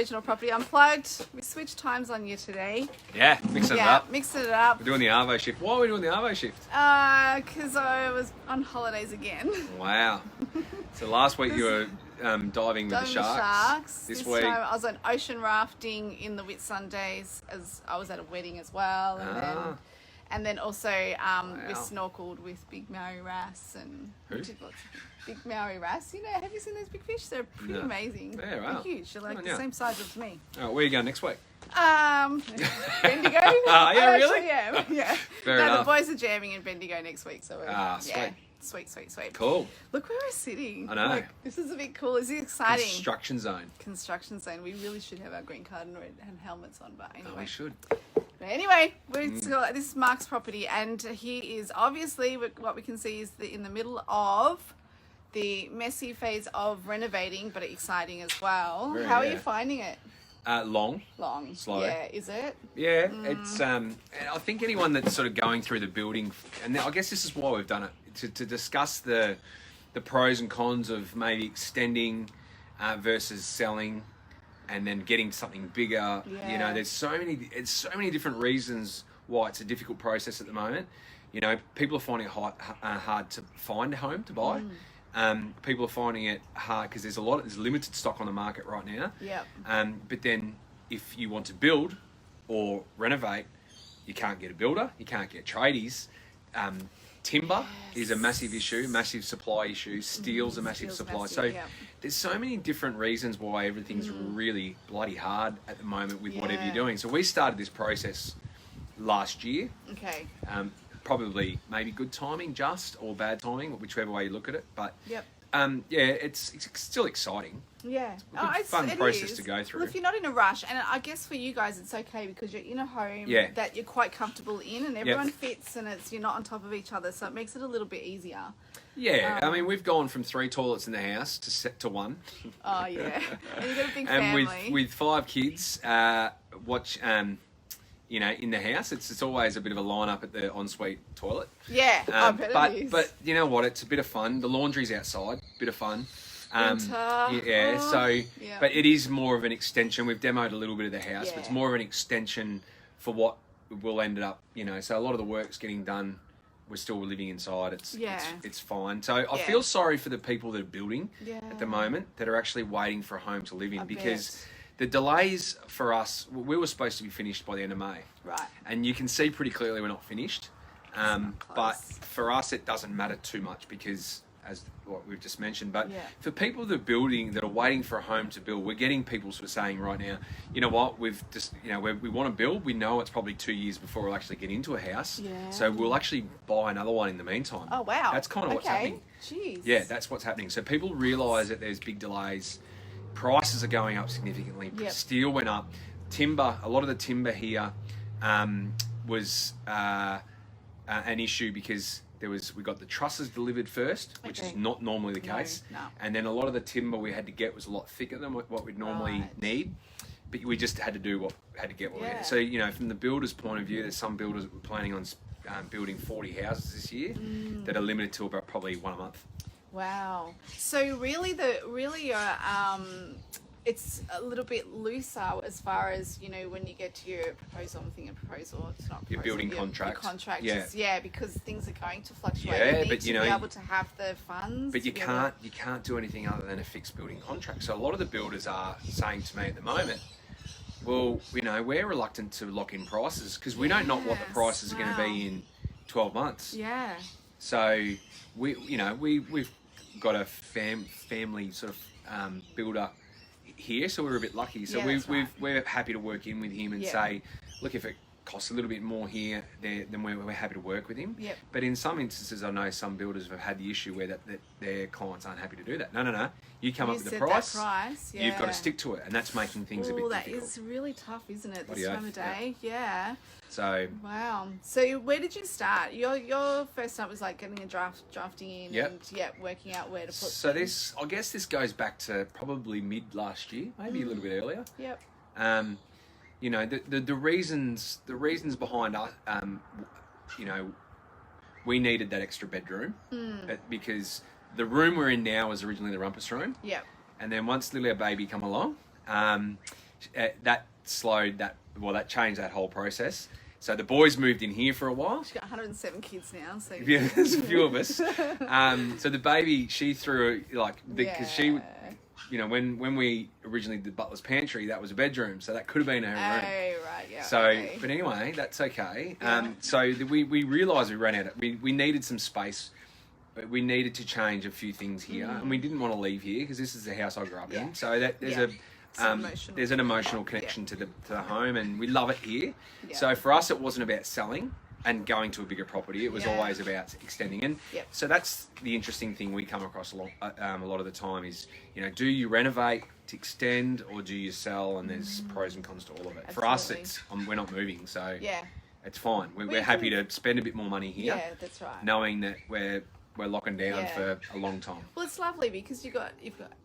Regional Property Unplugged. We switched times on you today. Yeah, mixing it up. Mixing it up. We're doing the Arvo shift. Why are we doing the Arvo shift? Because I was on holidays again. Wow. So last week you were diving with the sharks. This week time I was on ocean rafting in the Whitsundays, as I was at a wedding as well. And then also we snorkeled with big Maori wrasse and Who? did lots of big Maori wrasse. You know, have you seen those big fish? They're pretty amazing. Yeah, wow. They're huge. They're like the same size as me. Oh, where are you going next week? Bendigo. Yeah, I really? actually am. Yeah. Fair enough. The boys are jamming in Bendigo next week, so sweet. yeah. Sweet. Cool. Look where we're sitting. I know. Like, this is a bit cool. This is exciting. Construction zone. Construction zone. We really should have our green card and helmets on, but anyway. Oh, we should. But anyway, this is Mark's property, and he is obviously, what we can see is in the middle of the messy phase of renovating, but exciting as well. How are you finding it? Long. Slow. Yeah, is it? Yeah, it's. I think anyone that's sort of going through the building, and I guess this is why we've done it to discuss the pros and cons of maybe extending versus selling, and then getting something bigger. Yeah. You know, there's so many different reasons why it's a difficult process at the moment. You know, people are finding it hard to find a home to buy. People are finding it hard because there's limited stock on the market right now. Yep. But then if you want to build or renovate, you can't get a builder, you can't get tradies. Timber is a massive issue, massive supply issue. Steel's a massive supply. There's so many different reasons why everything's really bloody hard at the moment with whatever you're doing. So we started this process last year. Okay. Probably maybe good timing, or bad timing, whichever way you look at it. But it's still exciting. Yeah, it's a fun process to go through. Well, if you're not in a rush, and I guess for you guys it's okay because you're in a home that you're quite comfortable in, and everyone fits, and you're not on top of each other, so it makes it a little bit easier. Yeah, I mean, we've gone from 3 toilets in the house to 1. Oh yeah, and you've got a big family. And with 5 kids, you know, in the house, it's always a bit of a line-up at the ensuite toilet. Yeah, I bet it is. But you know what? It's a bit of fun. The laundry's outside, bit of fun. But it is more of an extension. We've demoed a little bit of the house, but it's more of an extension for what will end up, you know. So a lot of the work's getting done. We're still living inside. It's fine. So I feel sorry for the people that are building at the moment that are actually waiting for a home to live in because the delays for us, we were supposed to be finished by the end of May. Right. And you can see pretty clearly we're not finished. But for us, it doesn't matter too much because, as what we've just mentioned, but for people that are building, that are waiting for a home to build, we're getting people sort of saying right now, you know what, we've just, you know, we want to build. We know it's probably 2 years before we'll actually get into a house. Yeah. So we'll actually buy another one in the meantime. Oh, wow. That's kind of what's happening. Jeez. Yeah, that's what's happening. So people realise that there's big delays. Prices are going up significantly. Steel went up. Timber, a lot of the timber here was an issue because we got the trusses delivered first, which is not normally the case. No. And then a lot of the timber we had to get was a lot thicker than what we'd normally need. But we just had to do what we had. So, you know, from the builder's point of view, there's some builders that were planning on building 40 houses this year that are limited to about probably 1 a month. Wow. So really it's a little bit looser as far as, you know, when you get to your proposal. I'm thinking proposal, it's not proposal. Your building contract. Your contract. Because things are going to fluctuate. Yeah, you need to be able to have the funds. But you can't do anything other than a fixed building contract. So a lot of the builders are saying to me at the moment, well, you know, we're reluctant to lock in prices because we don't know what the prices are going to be in 12 months. Yeah. So we've got a family sort of builder here, so we're a bit lucky. So we're happy to work in with him and say, look, if it costs a little bit more here, then we're happy to work with him. Yep. But in some instances, I know some builders have had the issue where that their clients aren't happy to do that. No. You come up with the price. You've got to stick to it, and that's making things a bit difficult. That is really tough, isn't it? This time of day. Yeah. So. Wow. So where did you start? Your first start was like getting a drafting in and working out where to put. So I guess this goes back to probably mid last year, maybe a little bit earlier. Yep. You know, the reasons behind us, you know, we needed that extra bedroom because the room we're in now was originally the rumpus room. Yep. And then once little baby come along, that changed that whole process. So the boys moved in here for a while. She's got 107 kids now, so Yeah, there's a few of us. So the baby, she threw because she, when we originally did Butler's Pantry, that was a bedroom, so that could have been her room. Oh, right, yeah. So, okay. but anyway, that's okay. Yeah. We realised we ran out. We needed some space. But we needed to change a few things here, and we didn't want to leave here because this is the house I grew up in. So that there's an emotional connection to the home, and we love it here. Yeah. So for us, it wasn't about selling and going to a bigger property. It was always about extending. And so that's the interesting thing we come across a lot of the time is, do you renovate to extend or do you sell? And there's pros and cons to all of it. Absolutely. For us, it's we're not moving, so it's fine. We're can happy to spend a bit more money here. Yeah, that's right. Knowing that we're locking down for a long time. Well, it's lovely because you've got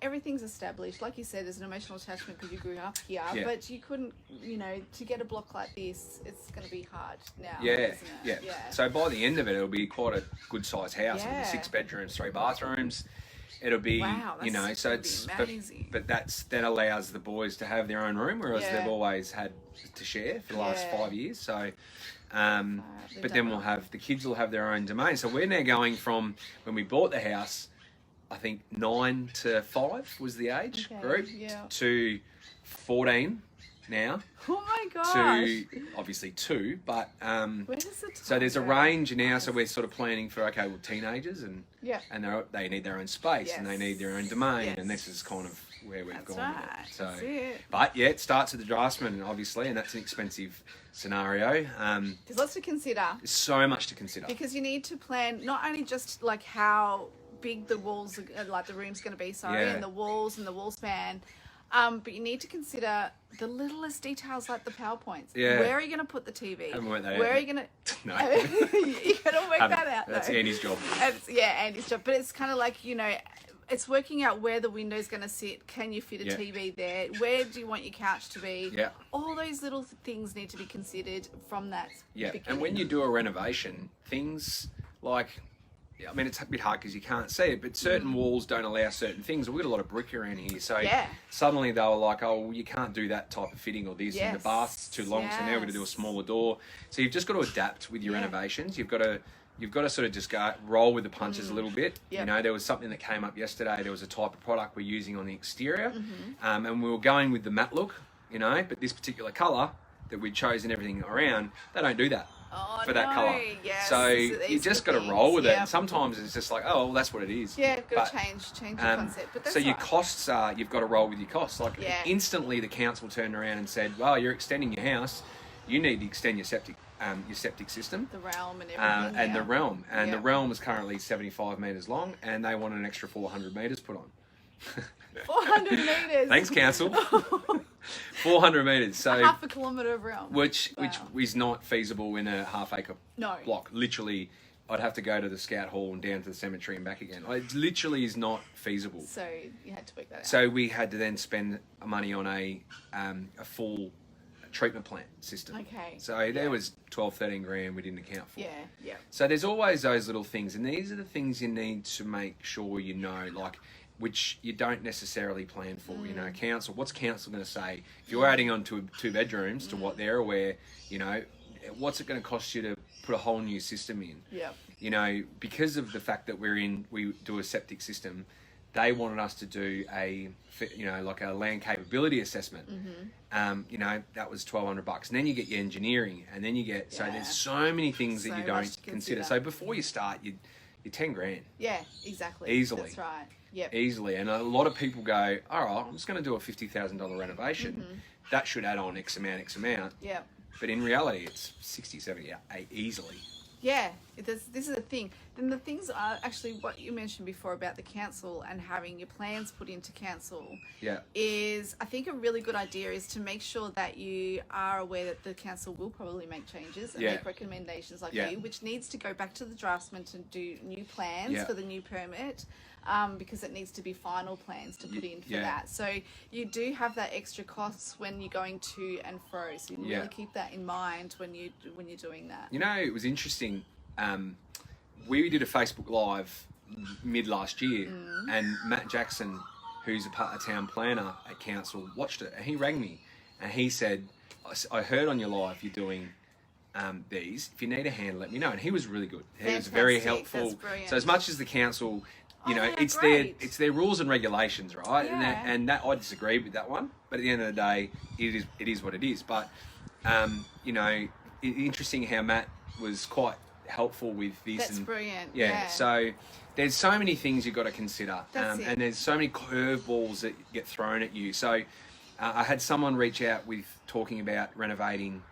everything's established. Like you said, there's an emotional attachment because you grew up here. Yeah. But you couldn't, to get a block like this, it's going to be hard now. Yeah, isn't it? yeah. So by the end of it, it'll be quite a good sized house. It'll be 6 bedrooms, 3 bathrooms. It'll be, so it's amazing. But that allows the boys to have their own room, whereas they've always had to share for the last 5 years. So. But then the kids will have their own domain. So we're now going from when we bought the house, I think 9 to 5 was the age group, to 14 now. Oh my gosh. To obviously 2, but where does the time so there's a go? range now. So we're sort of planning for teenagers and they need their own space and they need their own domain, and this is kind of where we've gone. Right. With it. So, that's it. But it starts at the draftsman, obviously, and that's an expensive scenario. There's lots to consider. There's so much to consider because you need to plan not only just like how big the walls, like the room's going to be, and the walls and the wall span. But you need to consider the littlest details like the PowerPoints. Yeah. Where are you going to put the TV? Where are you going to... No. You got to work that out. That's Andy's job. Andy's job. But it's kind of like, it's working out where the window's going to sit. Can you fit a TV there? Where do you want your couch to be? Yeah. All those little things need to be considered from that beginning. And when you do a renovation, things like... I mean, it's a bit hard because you can't see it, but certain walls don't allow certain things. We've got a lot of brick around here, so suddenly they were like, "Oh, well, you can't do that type of fitting or this, and the bath's too long, so now we're going to do a smaller door." So you've just got to adapt with your renovations. You've got to sort of just roll with the punches a little bit. Yep. There was something that came up yesterday. There was a type of product we're using on the exterior, and we were going with the matte look, but this particular colour that we'd chosen everything around, they don't do that. For that colour. Yes. So you just got to roll with it. And sometimes it's just like, oh, well, that's what it is. Yeah, got to change the concept. But that's so your costs are, you've got to roll with your costs. Like instantly the council turned around and said, well, you're extending your house. You need to extend your septic system. The realm and everything. The realm. And the realm is currently 75 metres long and they want an extra 400 metres put on. 400 metres. Thanks, council. 400 metres. So half a kilometre of realm. Which is not feasible in a half-acre block. Literally, I'd have to go to the scout hall and down to the cemetery and back again. It literally is not feasible. So you had to work that out. So we had to then spend money on a full treatment plant system. Okay. So there was 12, 13 grand we didn't account for. Yeah. So there's always those little things, and these are the things you need to make sure which you don't necessarily plan for. Council, what's council going to say? If you're adding on to 2 bedrooms to what they're aware, what's it going to cost you to put a whole new system in? Yeah. Because of the fact that we do a septic system, they wanted us to do a land capability assessment. That was $1,200, and then you get your engineering, and then you get there's so many things that you don't consider. So before you start, you're 10 grand. Yeah, exactly. Easily. That's right. Yep. Easily. And a lot of people go, all right, I'm just going to do a $50,000 renovation. That should add on X amount. Yeah. But in reality, it's 60, 70, easily. Yeah, this is the thing. Then the things are actually what you mentioned before about the council and having your plans put into council. Yeah. Is I think a really good idea is to make sure that you are aware that the council will probably make changes and make recommendations like you, which needs to go back to the draftsman to do new plans for the new permit. Because it needs to be final plans to put in for that. So you do have that extra costs when you're going to and fro. So you really keep that in mind when you're doing that. It was interesting. We did a Facebook Live mid last year, and Matt Jackson, who's a town planner at council, watched it, and he rang me, And he said, I heard on your live you're doing these. If you need a hand, let me know. And he was really good. He was very helpful. That's brilliant. So as much as the council, you know, they're it's great. their rules and regulations, right? Yeah. And that I disagree with that one. But at the end of the day, it is what it is. But you know, interesting how Matt was quite helpful with this. That's brilliant. Yeah. So there's so many things you've got to consider, That's it. and there's so many curveballs that get thrown at you. So I had someone reach out with talking about renovating.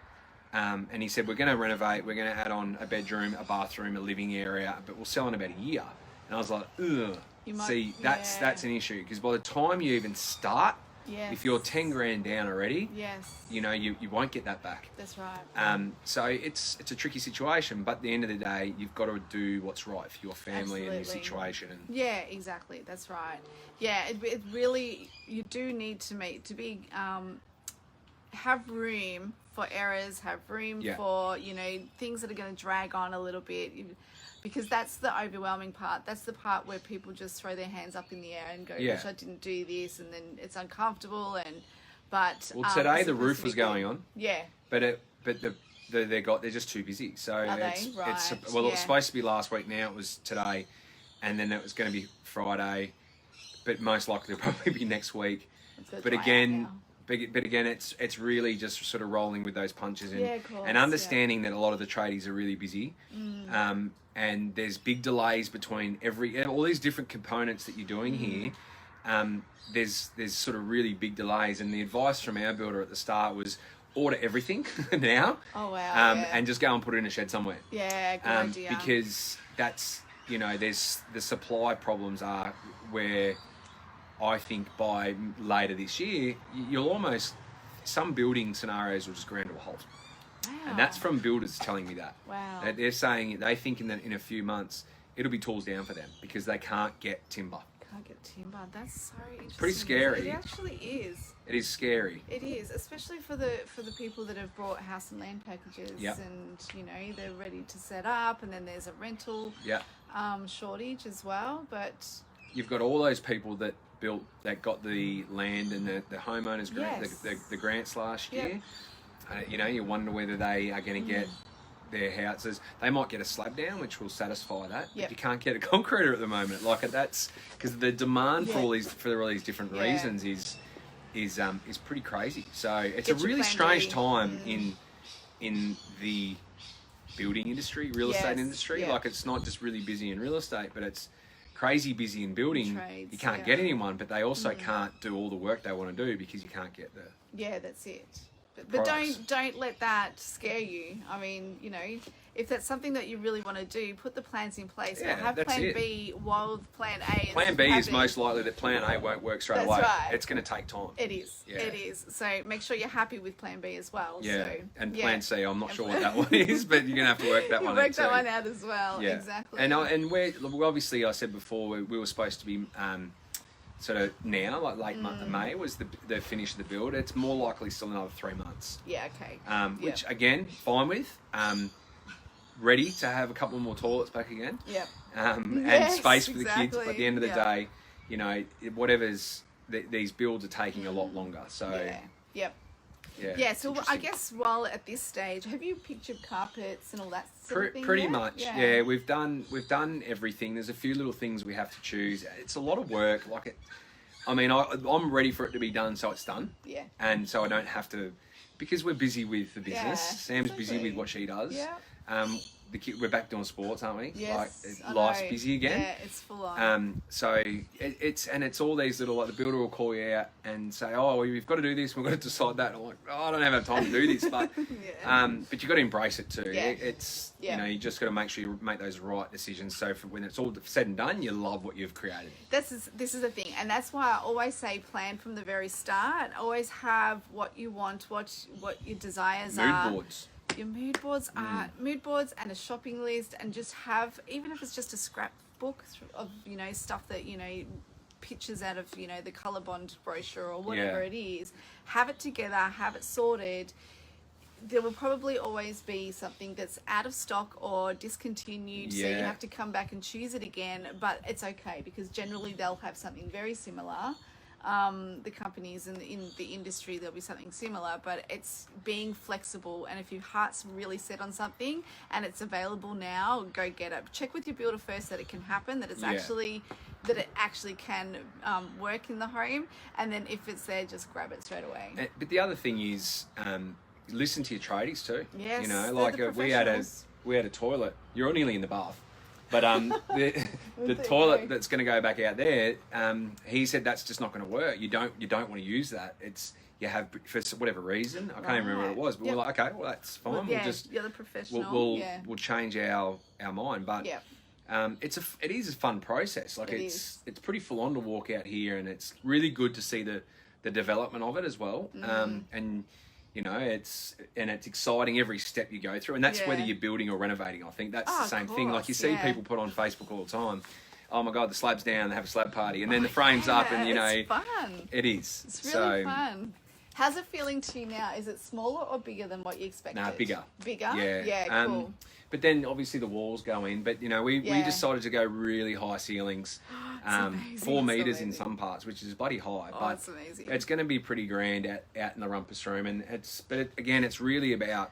And he said, we're going to renovate, we're going to add on a bedroom, a bathroom, a living area, but we'll sell in about a year. And I was like, ugh. See, that's an issue, because by the time you even start, if you're 10 grand down already, you know, you won't get that back. That's right. So it's a tricky situation, but at the end of the day, you've got to do what's right for your family and your situation. And yeah, exactly. That's right. Yeah, it really, you do need to have room for errors, have room for, you know, things that are going to drag on a little bit, because that's the overwhelming part. That's the part where people just throw their hands up in the air and go, "Gosh, I didn't do this," and then it's uncomfortable. But today the roof was going on. Yeah. But they're just too busy. So it's Right. it was supposed to be last week. Now it was today, and then it was going to be Friday, but most likely it'll probably be next week. But again, it's really just sort of rolling with those punches and understanding that a lot of the tradies are really busy, and there's big delays between all these different components that you're doing here. There's sort of really big delays, and the advice from our builder at the start was order everything now. Oh wow! And just go and put it in a shed somewhere. Yeah, good idea. Because that's, you know, there's the supply problems are where I think by later this year, you'll almost, some building scenarios will just ground to a halt. Wow. And that's from builders telling me that. Wow. They're saying, they think in a few months, it'll be tools down for them because they can't get timber. Can't get timber. That's so interesting. Pretty scary. It actually is. It is scary. It is, especially for the people that have brought house and land packages, and you know they're ready to set up, and then there's a rental shortage as well. But you've got all those people that got the land and the homeowners grant, the grants last year. You know, you wonder whether they are going to get their houses. They might get a slab down, which will satisfy that. But you can't get a concreter at the moment. Like that's because the demand for all these different reasons is pretty crazy. So it's a really strange time in the building industry, real estate industry. Like it's not just really busy in real estate, but it's crazy busy in building. Trades, you can't get anyone, but they also can't do all the work they want to do because you can't get the that's it. But don't let that scare you. I mean, you know, if that's something that you really want to do, put the plans in place. But have plan B while plan A. Plan B is most likely that plan A won't work straight away. Right. It's going to take time. It is. Yeah. It is. So make sure you're happy with plan B as well. Yeah. So, and plan C, I'm not sure what that one is, but you're going to have to work that one out. Work that one out as well. Yeah. Exactly. And we're obviously, I said before, we were supposed to be sort of now, like late month of May was the finish of the build. It's more likely still another 3 months. Yeah, okay. Which again, fine with. Ready to have a couple more toilets back again. Yep. And space for the kids. But at the end of the day, you know, whatever's these builds are taking a lot longer. So yeah. So I guess while at this stage, have you pictured carpets and all that sort of thing? Pretty much. Yeah. We've done everything. There's a few little things we have to choose. It's a lot of work. I'm ready for it to be done, so it's done. Yeah. And so I don't have to, because we're busy with the business. Sam's busy with what she does. Yeah. We're back doing sports, aren't we? Yes, life's busy again. Yeah, it's full on. So it's all these little, like the builder will call you out and say, "Oh, we've got to do this. We've got to decide that." And I'm like, "Oh, I don't have time to do this," but but you've got to embrace it too. Yeah. You know, you just got to make sure you make those right decisions. So when it's all said and done, you love what you've created. This is the thing, and that's why I always say plan from the very start. Always have what you want, what your desires are. Mood boards. Your mood boards are mood boards and a shopping list, and just have, even if it's just a scrapbook of, you know, stuff that, you know, pictures out of, you know, the colour bond brochure or whatever it is. Have it together, have it sorted. There will probably always be something that's out of stock or discontinued, so you have to come back and choose it again, but it's okay because generally they'll have something very similar. the companies in the industry, there'll be something similar, but it's being flexible. And if your heart's really set on something and it's available now, go get it. Check with your builder first that it can happen, that it's actually that it actually can work in the home, and then if it's there, just grab it straight away. But the other thing is, listen to your tradies too. Yes, you know, they're like the we had a toilet. You're nearly in the bath. But the toilet that's going to go back out there, he said that's just not going to work. You don't want to use that. You have, for whatever reason, I can't even remember what it was, but we're like, okay, well that's fine. Well, you're the professional. We'll change our mind. But it is a fun process. Like it's pretty full on to walk out here, and it's really good to see the development of it as well. And you know, it's exciting every step you go through, and that's whether you're building or renovating. I think that's the same thing. Like you see people put on Facebook all the time, oh my God, the slab's down, they have a slab party, and then the frame's up, and you know, it's fun. It is. It's really fun. How's it feeling to you now? Is it smaller or bigger than what you expected? No, bigger. Bigger? Yeah. Cool. But then obviously the walls go in. But you know, we decided to go really high ceilings, 4 meters in some parts, which is bloody high. Oh, but it's amazing. It's going to be pretty grand out in the rumpus room, and again, it's really about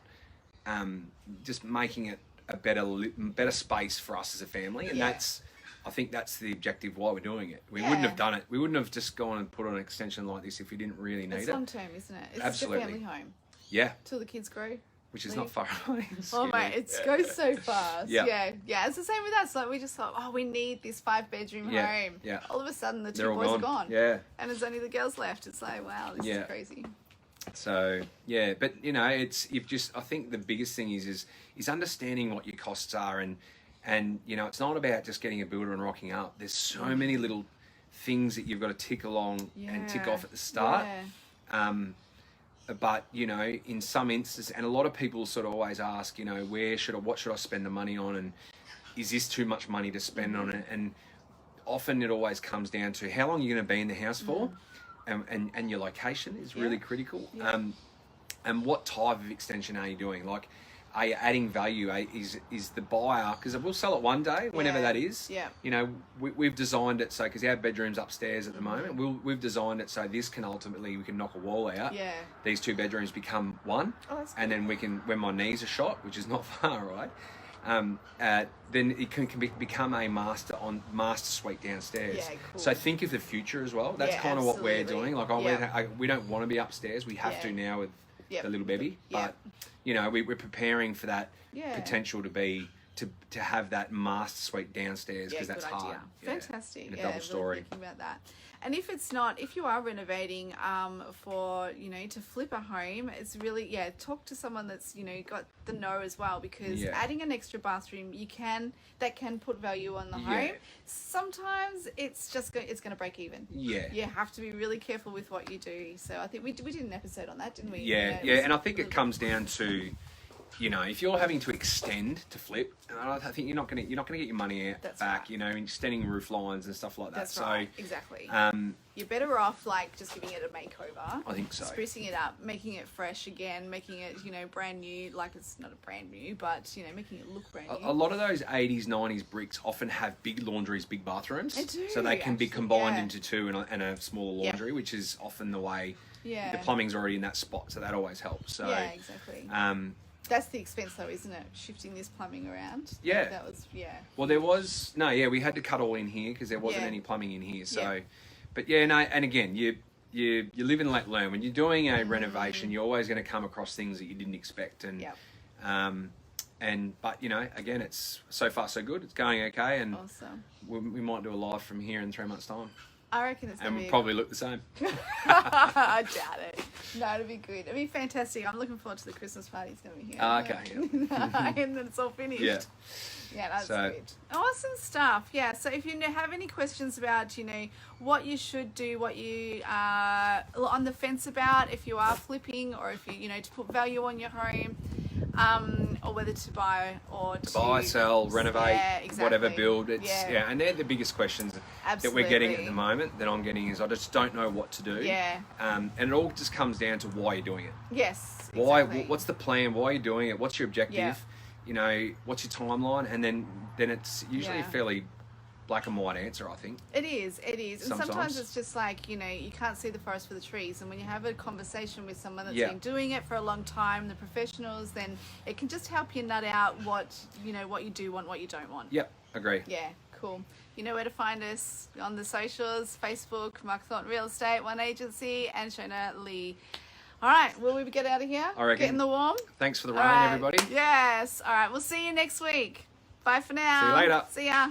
just making it a better space for us as a family, and I think that's the objective why we're doing it. We wouldn't have done it. We wouldn't have just gone and put on an extension like this if we didn't really need it. It's long term, isn't it? It's Absolutely. a family home. Yeah. Till the kids grow. Which is not far away. Oh mate, it goes so fast. Yeah. Yeah. It's the same with us. Like we just thought, we need this 5-bedroom home. Yeah. All of a sudden, the They're 2 all boys are gone. gone. Yeah. And there's only the girls left. It's like, wow, this is crazy. So but you know, I think the biggest thing is understanding what your costs are, and you know, it's not about just getting a builder and rocking up. There's so many little things that you've got to tick along and tick off at the start. Yeah. But you know, in some instances, and a lot of people sort of always ask, you know, what should I spend the money on, and is this too much money to spend on it? And often it always comes down to how long you're going to be in the house for, and your location is really critical. Yeah. And what type of extension are you doing? Like, are you adding value? Is the buyer, because we'll sell it one day, whenever that is. Yeah. You know, we've designed it so, because our bedroom's upstairs at the moment, we've designed it so this can ultimately, we can knock a wall out. Yeah. These 2 bedrooms become one. Oh, that's and then we can, when my knees are shot, which is not far away, then it can become a master suite downstairs. Yeah, cool. So think of the future as well. That's kind of what we're doing. Like, we don't want to be upstairs. We have to now with the little baby, but you know, we're preparing for that potential to have that master suite downstairs, because that's hard. Fantastic. In a double story. Really thinking about that. And if you are renovating for, you know, to flip a home, it's really, talk to someone that's, you know, got the know as well, because adding an extra bathroom, that can put value on the home. Sometimes it's going to break even. Yeah. You have to be really careful with what you do. So I think we did an episode on that, didn't we? Yeah. And I think it comes down to, you know, if you're having to extend to flip, I think you're not going to get your money back. Right. You know, extending roof lines and stuff like that. That's right. Exactly. You're better off like just giving it a makeover. I think so. Sprucing it up, making it fresh again, making it, you know, brand new. Like, it's not a brand new, but you know, making it look brand new. A lot of those 80s, 90s bricks often have big laundries, big bathrooms. They do, so they can be combined into 2 and a smaller laundry, which is often the way. Yeah. The plumbing's already in that spot, so that always helps. So yeah, exactly. That's the expense though, isn't it? Shifting this plumbing around. Yeah. Like that was, Well, there was, we had to cut all in here because there wasn't any plumbing in here. So, but and again, you live and let learn. When you're doing a renovation, you're always going to come across things that you didn't expect. But you know, again, it's so far so good. It's going okay. And awesome. We might do a live from here in 3 months' time. I reckon it's going to be... And we'll probably look the same. I doubt it. No, it'll be good. It'll be fantastic. I'm looking forward to the Christmas party. It's going to be here. Okay. Yeah. And then it's all finished. Yeah. Yeah, that's good. Awesome stuff. Yeah, so if you have any questions about, you know, what you should do, what you are on the fence about, if you are flipping, or if you know, to put value on your home, or whether to buy or to buy, sell, renovate, exactly. whatever, build. It's and they're the biggest questions that we're getting at the moment. That I'm getting is I just don't know what to do. Yeah. And it all just comes down to why you're doing it. Yes. Why? Exactly. What's the plan? Why are you doing it? What's your objective? Yeah. You know, what's your timeline? And then it's usually a fairly black and white answer, I think. It is. And sometimes Sometimes. it's just like, you know, you can't see the forest for the trees. And when you have a conversation with someone that's Yeah. been doing it for a long time, the professionals, then it can just help you nut out what, you know, what you do want, what you don't want. Yep, agree. Yeah, cool. You know where to find us on the socials, Facebook, Mark Thornton Real Estate, One Agency, and Shona Lee. All right, will we get out of here? I reckon. Get in the warm? Thanks for the All rain, right. everybody. Yes. All right, we'll see you next week. Bye for now. See you later. See ya.